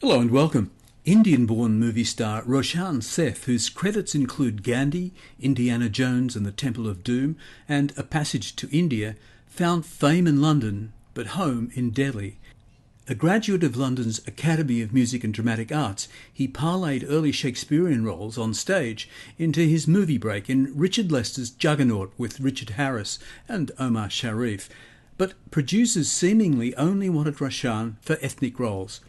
Hello and welcome. Indian-born movie star Roshan Seth, whose credits include Ghandi, Indiana Jones and the Temple of Doom, and A Passage to India, found fame in London, but home in Delhi. A graduate of London's Academy of Music and Dramatic Arts, he parlayed early Shakespearean roles on stage into his movie break in Richard Lester's Juggernaut with Richard Harris and Omar Sharif. But producers seemingly only wanted Roshan for ethnic roles.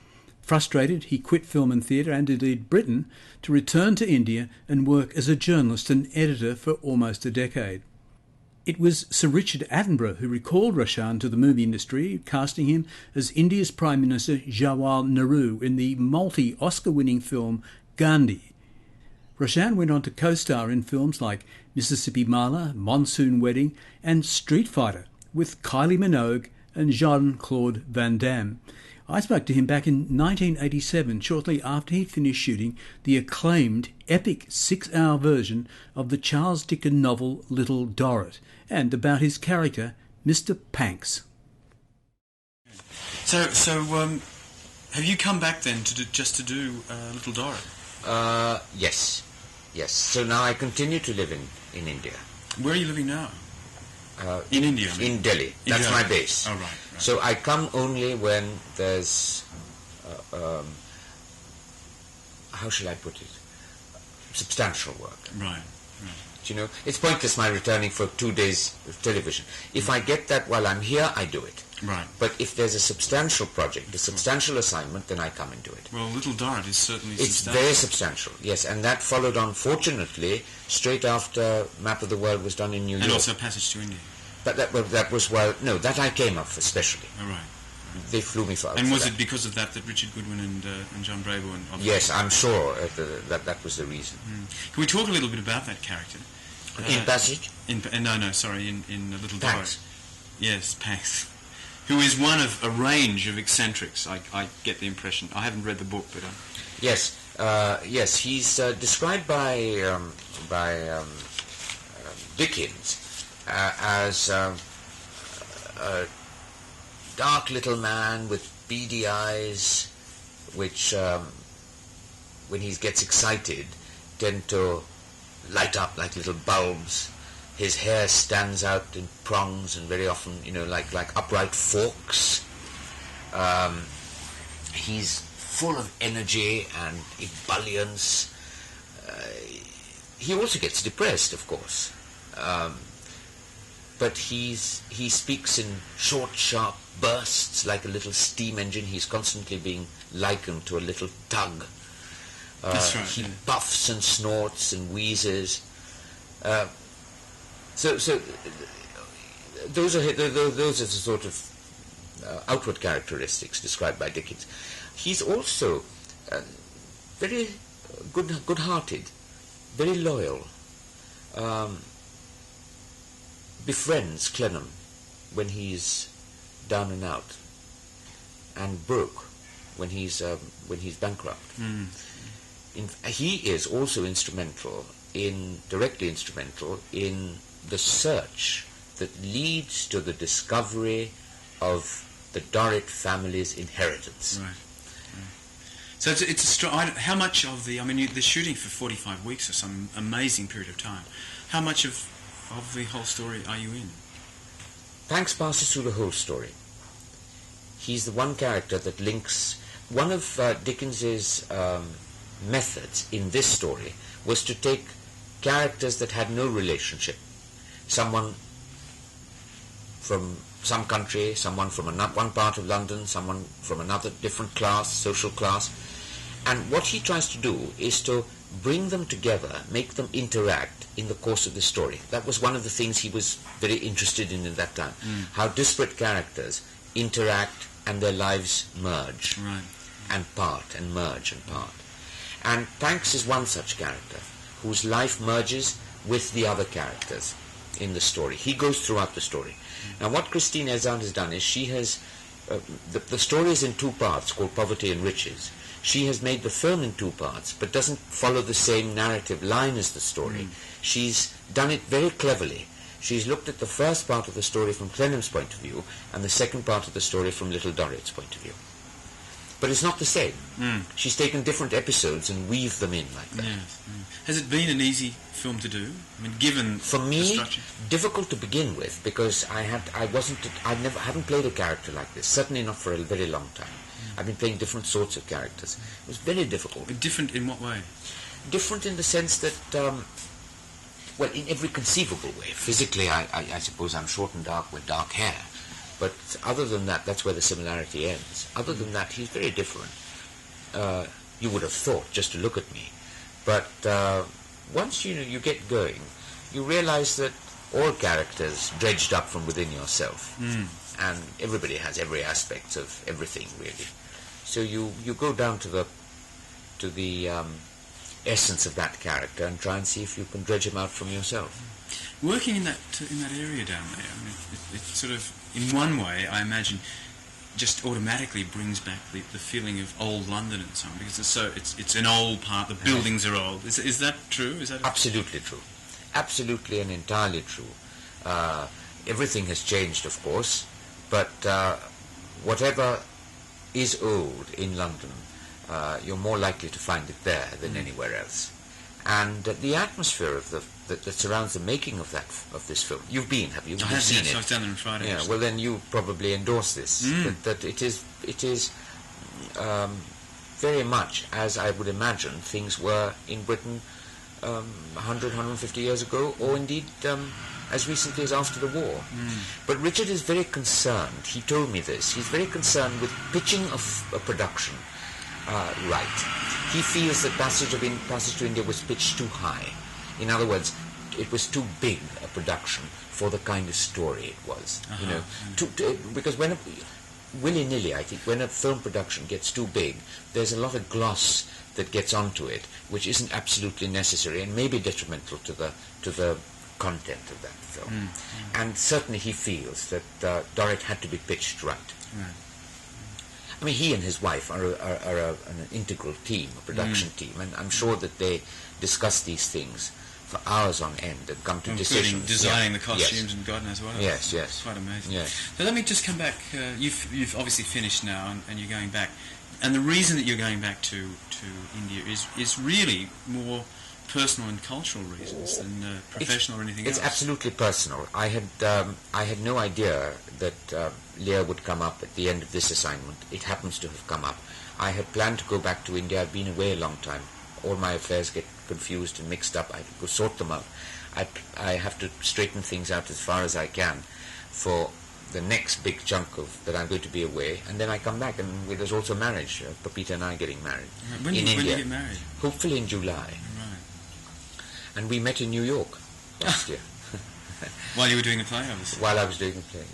Frustrated, he quit film and theatre and indeed Britain to return to India and work as a journalist and editor for almost a decade. It was Sir Richard Attenborough who recalled Roshan to the movie industry, casting him as India's Prime Minister Jawaharlal Nehru in the multi-Oscar-winning film Ghandi. Roshan went on to co-star in films like Mississippi Masala, Monsoon Wedding and Street Fighter with Kylie Minogue and Jean-Claude Van Damme. I spoke to him back in 1987, shortly after he'd finished shooting the acclaimed epic 6-hour version of the Charles Dickens novel Little Dorrit, and about his character, Mr. Pancks. So, have you come back then to do Little Dorrit? Yes. So now I continue to live in India. Where are you living now? In India, I mean. In Delhi. That's my base. Oh, right. So I come only when there's, how shall I put it, substantial work. Right. You know, it's pointless my returning for 2 days of television. If I get that while I'm here, I do it. Right. But if there's a substantial project, a substantial assignment, then I come and do it. Well, Little Dorrit is certainly It's substantial. very substantial, yes, and that followed on, fortunately, straight after Map of the World was done in New York. And also Passage to India. But that was that I came up for specially. Oh, right. They flew me for. And was that. it because of that Richard Goodwin and John Bravo and Yes, I'm sure that was the reason. Can we talk a little bit about that character? In Passage? In Little Pancks. Dorrit. Yes, Pancks. Who is one of a range of eccentrics, I get the impression. I haven't read the book, but... Yes, he's described by Dickens as a dark little man with beady eyes, which, when he gets excited, tend to light up like little bulbs. His hair stands out in prongs and very often, like upright forks. He's full of energy and ebullience. He also gets depressed, of course. But he speaks in short, sharp bursts like a little steam engine. He's constantly being likened to a little tug. That's right. He puffs and snorts and wheezes. So those are the sort of outward characteristics described by Dickens. He's also very good-hearted, very loyal. Befriends Clenham when he's down and out, and Brooke when he's bankrupt. He is also directly instrumental in the search that leads to the discovery of the Dorrit family's inheritance. Right. So it's a strong... How much of the... they're shooting for 45 weeks or some amazing period of time. How much of the whole story are you in? Pancks passes through the whole story. He's the one character that links... One of Dickens's methods in this story was to take characters that had no relationship. Someone from some country, someone from one part of London, someone from another different class, social class. And what he tries to do is to bring them together, make them interact in the course of the story. That was one of the things he was very interested in at that time. How disparate characters interact and their lives merge. Right. And part, and merge and part. And Pancks is one such character whose life merges with the other characters in the story. He goes throughout the story. Now what Christine Ezard has done is she has... the story is in two parts called Poverty and Riches. She has made the film in two parts but doesn't follow the same narrative line as the story. She's done it very cleverly. She's looked at the first part of the story from Clenham's point of view and the second part of the story from Little Dorrit's point of view. But it's not the same. Mm. She's taken different episodes and weaved them in like that. Yes. Has it been an easy film to do? I mean, given For the me, structure? difficult to begin with, because I haven't played a character like this. Certainly not for a very long time. I've been playing different sorts of characters. It was very difficult. But different in what way? Different in the sense that, well, in every conceivable way. Physically, I suppose I'm short and dark with dark hair. But other than that, that's where the similarity ends. Other than that, he's very different. You would have thought, just to look at me. But once you get going, you realize that all characters dredged up from within yourself. And everybody has every aspect of everything, really. So you go down to the essence of that character and try and see if you can dredge him out from yourself. Working in that area down there, I mean, it sort of, in one way, I imagine, just automatically brings back the feeling of old London and so on, because it's an old part. The buildings are old. Is that true? Is that absolutely true? Absolutely and entirely true. Everything has changed, of course, but whatever is old in London, you're more likely to find it there than anywhere else. And the atmosphere of that surrounds the making of this film. You've been, have you? I have seen it. it. I was down there on Friday. Yeah. Well, then you probably endorse this. That it is very much as I would imagine things were in Britain 100, 150 years ago, or indeed as recently as after the war. But Richard is very concerned. He told me this. He's very concerned with pitching of a production right. He feels that Passage to India was pitched too high. In other words, it was too big a production for the kind of story it was. Because willy-nilly, I think, when a film production gets too big, there's a lot of gloss that gets onto it, which isn't absolutely necessary and may be detrimental to the content of that film. And certainly he feels that Dorrit had to be pitched right. I mean, he and his wife are an integral team, a production team, and I'm sure that they discuss these things for hours on end and come to decisions. Designing the costumes and God knows what else. Yes. It's quite amazing. Yes. So let me just come back. You've obviously finished now, and you're going back. And the reason that you're going back to India is really more personal and cultural reasons than professional or anything else. It's absolutely personal. I had no idea that Leah would come up at the end of this assignment. It happens to have come up. I had planned to go back to India. I've been away a long time. All my affairs get confused and mixed up. I have to go sort them out. I have to straighten things out as far as I can for the next big chunk that I'm going to be away, and then I come back, and there's also marriage. Papita and I getting married in India. When do you get married? Hopefully in July. Right. And we met in New York last year. While you were doing the play, obviously. While I was doing the play.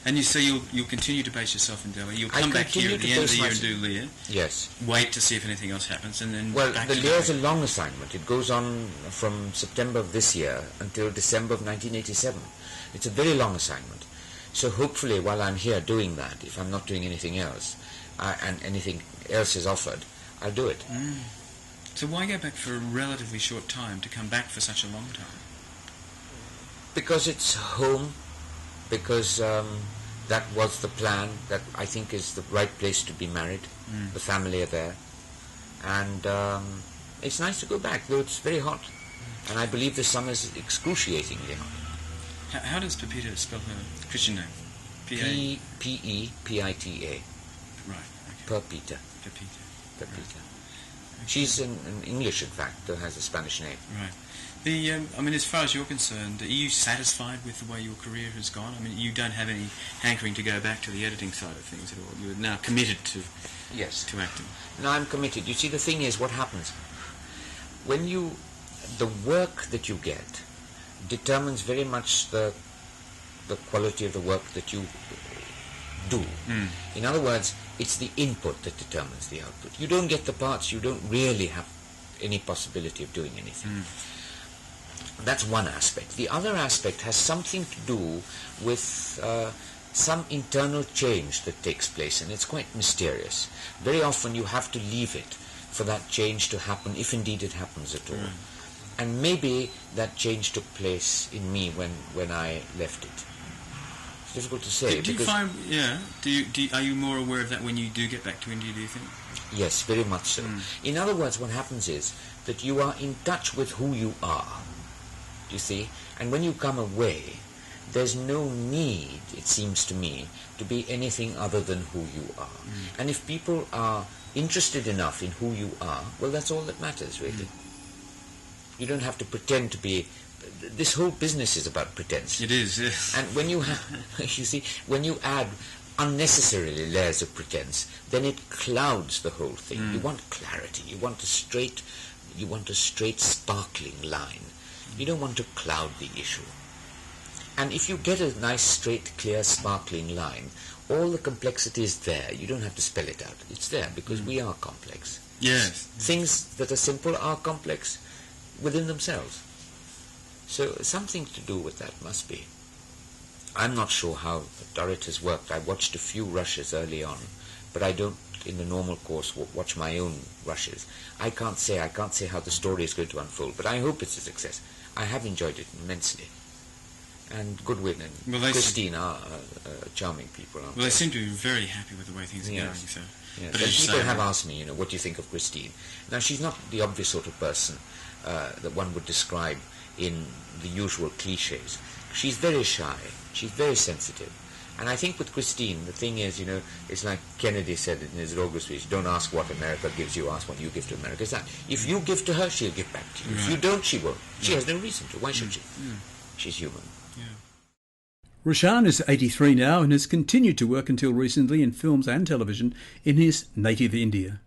And you say you'll continue to base yourself in Delhi. You'll come back here at the end of the year and do Lear. Yes. Wait to see if anything else happens, and then back the to Lear is a Delhi. long assignment. It goes on from September of this year until December of 1987. It's a very long assignment. So hopefully, while I'm here doing that, if I'm not doing anything else, and anything else is offered, I'll do it. So why go back for a relatively short time to come back for such a long time? Because it's home. Because that was the plan. That I think is the right place to be married. The family are there, and it's nice to go back. Though it's very hot, and I believe the summer's excruciatingly hot. How does Pepita spell her Christian name? P-E-P-I-T-A. Right. Okay. Pepita. Pepita. Pepita. She's an English, in fact, that has a Spanish name. Right. I mean, as far as you're concerned, are you satisfied with the way your career has gone? I mean, you don't have any hankering to go back to the editing side of things at all. You're now committed to acting. No, I'm committed. You see, the thing is, what happens when the work that you get determines very much the quality of the work that you do. In other words, it's the input that determines the output. You don't get the parts, you don't really have any possibility of doing anything. That's one aspect. The other aspect has something to do with some internal change that takes place, and it's quite mysterious. Very often you have to leave it for that change to happen, if indeed it happens at all. And maybe that change took place in me when I left it. Difficult to say. Do you find, yeah, are you more aware of that when you do get back to India, do you think? Yes, very much so. In other words, what happens is that you are in touch with who you are, you see, and when you come away, there's no need, it seems to me, to be anything other than who you are. And if people are interested enough in who you are, well, that's all that matters, really. You don't have to pretend to be. This whole business is about pretense. It is, yes. And when you have, you see, when you add unnecessarily layers of pretense, then it clouds the whole thing. You want clarity. You want a straight, sparkling line. You don't want to cloud the issue. And if you get a nice, straight, clear, sparkling line, all the complexity is there. You don't have to spell it out. It's there because we are complex. Yes. Things that are simple are complex within themselves. So something to do with that must be. I'm not sure how Dorrit has worked. I watched a few rushes early on, but I don't, in the normal course, watch my own rushes. I can't say how the story is going to unfold, but I hope it's a success. I have enjoyed it immensely. And Goodwin and Christine are charming people, aren't they seem to be very happy with the way things are going. So. Yes. But people have asked me, what do you think of Christine? Now, she's not the obvious sort of person that one would describe in the usual cliches. She's very shy. She's very sensitive. And I think with Christine, the thing is, it's like Kennedy said in his inaugural speech, don't ask what America gives you, ask what you give to America. It's that if you give to her, she'll give back to you. Right. If you don't, she won't. She has no reason to. Why should she? She's human. Yeah. Roshan is 83 now and has continued to work until recently in films and television in his native India.